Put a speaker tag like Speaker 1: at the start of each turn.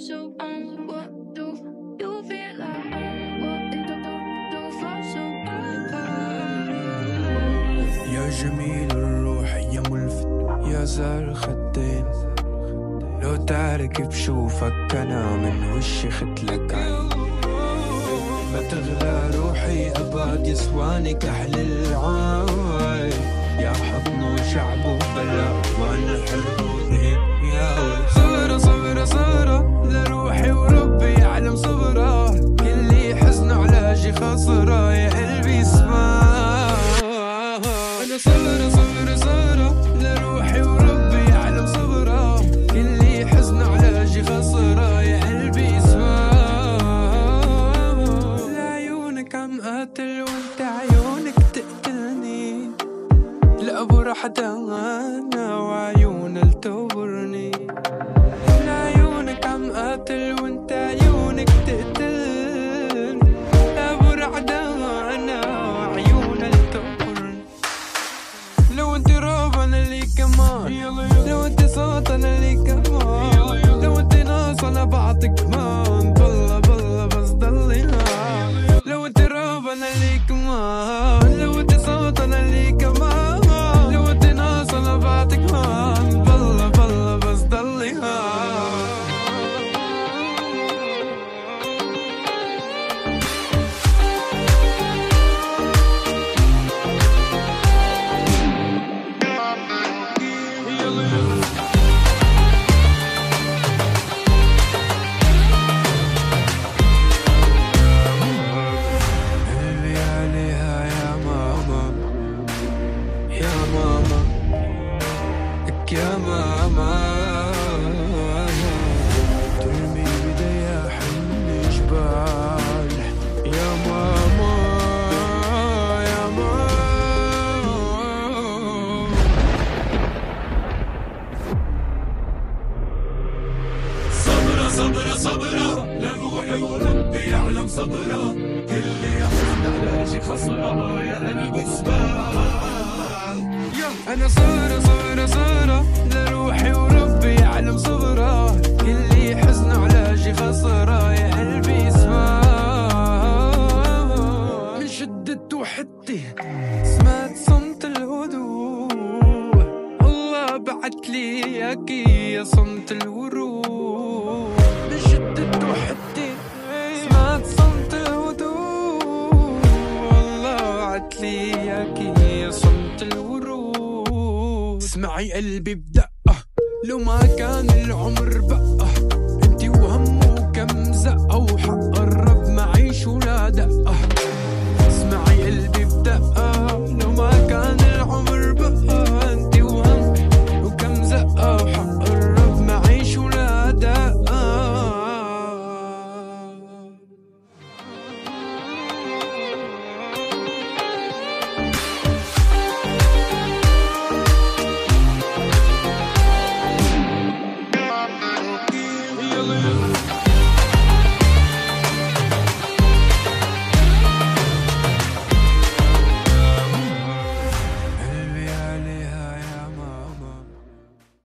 Speaker 1: so what do you feel like? What do feel so
Speaker 2: يا جميل الروح يا ملفت يا زار الخدين، لو تعرك بشوفك أنا من وشي ختلك عين. ما تغلى روحي أبد يسواني كحل العاي، يا حضن وشعب وبلا وأنا حر وذهب يا ولد. صبرة صبرة صبرة لروحي وربي يعلم صبرة، كل حزن علاجي خسرة يا قلبي اسمع. أنا صبرة صبرة صبرة لروحي وربي يعلم صبرة، كل حزن علاجي خسرة يا قلبي اسمع. لعيونك عم قاتل وانت عيونك تقتلني، لأبو راح أنا وعيون التوبرني. لعيونك عم قاتل وانت عيونك تقتلني، لأبو راح أنا وعيون التوبرني. لو انت راب انا لي كمان، لو انت صوت انا لي كمان، لو انت ناس انا بعطيك كمان، بالله بالله بس ضلي هان. لو انت راب انا لي كمان، لو انت صوت انا لي كمان، لو انت ناس انا بعطيك كمان، بالله بالله بس ضلي هان. قلبي عليها يا ماما يا ماما لك يا ماما، ترمي بديها حن جبال يا ماما يا ماما.
Speaker 3: صبرة صبرة صبرة لروحي وربي يعلم صبرة، كل حزن علاجي خسرة يا قلبي اسمع.
Speaker 2: أنا صبرة صبرة صبرة لروحي وربي يعلم صبرة، كل حزن علاجي خسرة يا قلبي اسمع. من شدة وحدتي سمعت صمت الهدوء، الله بعت لي إياكي يا صمت الورود. من شدة وحدتي سمعت صمت الهدوء، الله بعت لي إياكي يا صمت الورود. اسمعي قلبي بدقة لو ما كان العمر بقى،